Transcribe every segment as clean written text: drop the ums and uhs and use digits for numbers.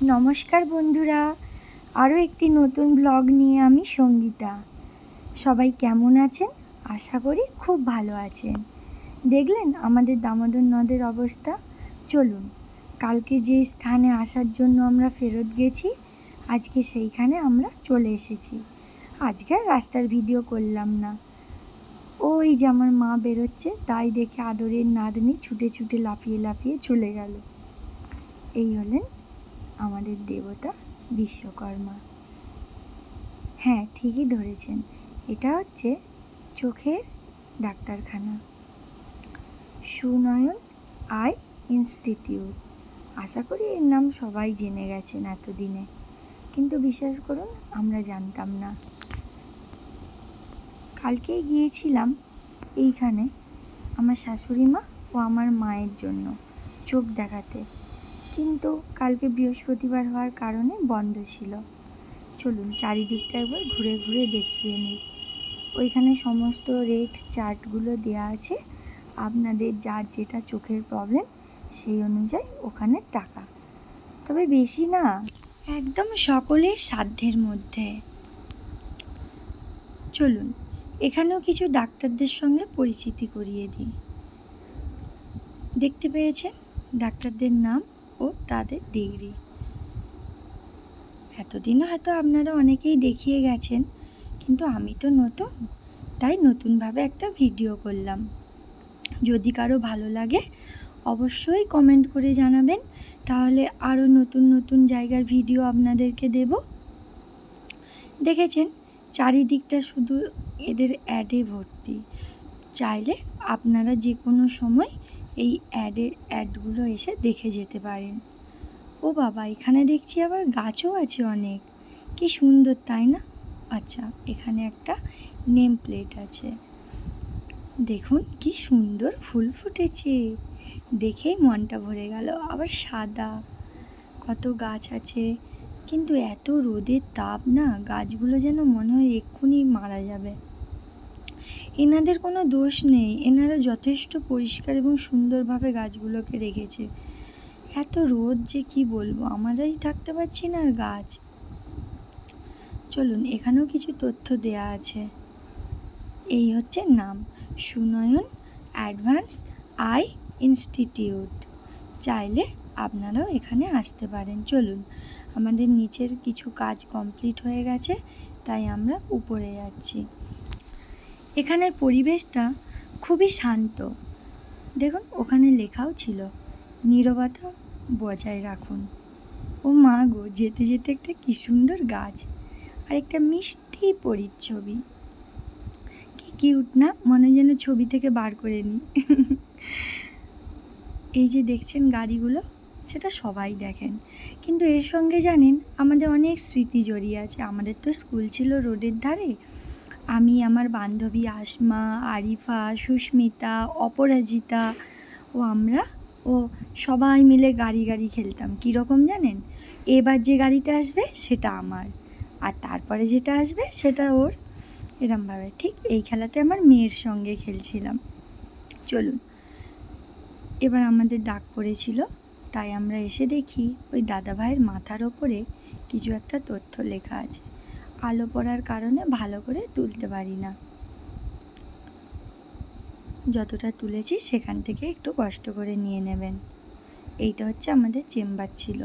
নমস্কার বন্ধুরা, আরও একটি নতুন ব্লগ নিয়ে আমি সঙ্গীতা। সবাই কেমন আছেন? আশা করি খুব ভালো আছেন। দেখলেন আমাদের দামোদর নদের অবস্থা। চলুন, কালকে যে স্থানে আসার জন্য আমরা ফেরত গেছি, আজকে সেইখানে আমরা চলে এসেছি। আজকে আর রাস্তার ভিডিও করলাম না। ওই যে আমার মা বেরোচ্ছে, তাই দেখে আদরের নাতনি ছুটে ছুটে লাফিয়ে লাফিয়ে চলে গেল। এই হলেন আমাদের দেবতা বিশ্বকর্মা। হ্যাঁ, ঠিকই ধরেছেন, এটা হচ্ছে চোখের ডাক্তারখানা, সুনয়ন আই ইনস্টিটিউট। আশা করি এর নাম সবাই জেনে গেছেন এতদিনে, কিন্তু বিশ্বাস করুন আমরা জানতাম না। কালকেই গিয়েছিলাম এইখানে আমার শাশুড়ি মা ও আমার মায়ের জন্য চোখ দেখাতে, কিন্তু কালকে বৃহস্পতিবার হওয়ার কারণে বন্ধ ছিল। চলুন চারিদিকটা একবার ঘুরে ঘুরে দেখিয়ে নিই। ওইখানে সমস্ত রেট চার্টগুলো দেওয়া আছে, আপনাদের যার যেটা চোখের প্রবলেম সেই অনুযায়ী ওখানে টাকা, তবে বেশি না, একদম সকলের সাধ্যের মধ্যে। চলুন এখানেও কিছু ডাক্তারদের সঙ্গে পরিচিতি করিয়ে দিই। দেখতে পেয়েছেন ডাক্তারদের নাম ও তাদের ডিগ্রি। এতদিনও হয়তো আপনারা অনেকেই দেখিয়ে গেছেন, কিন্তু আমি তো নতুন, তাই নতুনভাবে একটা ভিডিও করলাম। যদি কারো ভালো লাগে অবশ্যই কমেন্ট করে জানাবেন, তাহলে আরও নতুন নতুন জায়গার ভিডিও আপনাদেরকে দেব। দেখেছেন চারিদিকটা শুধু এদের অ্যাডে ভর্তি। চাইলে আপনারা যে কোনো সময় এই অ্যাডগুলো এসে দেখে যেতে পারেন। ও বাবা, এখানে দেখছি আবার গাছও আছে অনেক, কি সুন্দর তাই না? আচ্ছা, এখানে একটা নেম প্লেট আছে, দেখুন কি সুন্দর ফুল ফুটেছে, দেখেই মনটা ভরে গেল। আবার সাদা, কত গাছ আছে, কিন্তু এত রোদের তাপ না, গাছগুলো যেন মনে হয় এক্ষুনি মারা যাবে। এনাদের কোনো দোষ নেই, এনারা যথেষ্ট পরিষ্কার এবং সুন্দরভাবে গাছগুলোকে রেখেছে। এত রোদ যে কি বলবো, আমরাই থাকতে পারছি না আর গাছ। চলুন এখানেও কিছু তথ্য দেয়া আছে। এই হচ্ছে নাম, সুনয়ন অ্যাডভান্স আই ইনস্টিটিউট। চাইলে আপনারাও এখানে আসতে পারেন। চলুন, আমাদের নিচের কিছু কাজ কমপ্লিট হয়ে গেছে, তাই আমরা উপরে যাচ্ছি। এখানের পরিবেশটা খুবই শান্ত। দেখুন ওখানে লেখাও ছিল, নীরবতা বজায় রাখুন। ও মা গো, যেতে যেতে একটা কি সুন্দর গাছ আর একটা মিষ্টি পরিচ্ছবি, কি কিউট না, মনে যেন ছবি থেকে বার করে নিই। এই যে দেখছেন গাড়িগুলো, সেটা সবাই দেখেন, কিন্তু এর সঙ্গে জানেন আমাদের অনেক স্মৃতি জড়িয়ে আছে। আমাদের তো স্কুল ছিল রোডের ধারে। আমি, আমার বান্ধবী আসমা, আরিফা, সুস্মিতা, অপরাজিতা আমরা সবাই মিলে গাড়ি গাড়ি খেলতাম। কীরকম জানেন, এবার যে গাড়িটা আসবে সেটা আমার, আর তারপরে যেটা আসবে সেটা ওর, এরমভাবে। ঠিক এই খেলাটা আমার মেয়ের সঙ্গে খেলছিলাম। চলুন, এবার আমাদের ডাক পড়েছিল, তাই আমরা এসে দেখি ওই দাদাভাইয়ের মাথার ওপরে কিছু একটা তথ্য লেখা আছে। আলো পড়ার কারণে ভালো করে তুলতে পারি না, যতটা তুলেছি সেখান থেকে একটু কষ্ট করে নিয়ে নেবেন। এইটা হচ্ছে আমাদের চেম্বার ছিল,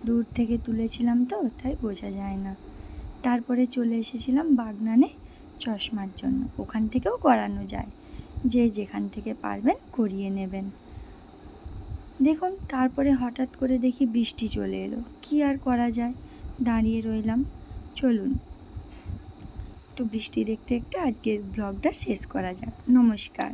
দূর থেকে তুলেছিলাম তো তাই বোঝা যায় না। তারপরে চলে এসেছিলাম বাগনানে চশমার জন্য, ওখান থেকেও করানো যায়, যে যেখান থেকে পারবেন করিয়ে নেবেন। দেখুন তারপরে হঠাৎ করে দেখি বৃষ্টি চলে এলো, কি আর করা যায়, দাঁড়িয়ে রইলাম। চলুন একটু বৃষ্টি দেখতে দেখতে আজকের ব্লগটা শেষ করা যাক। নমস্কার।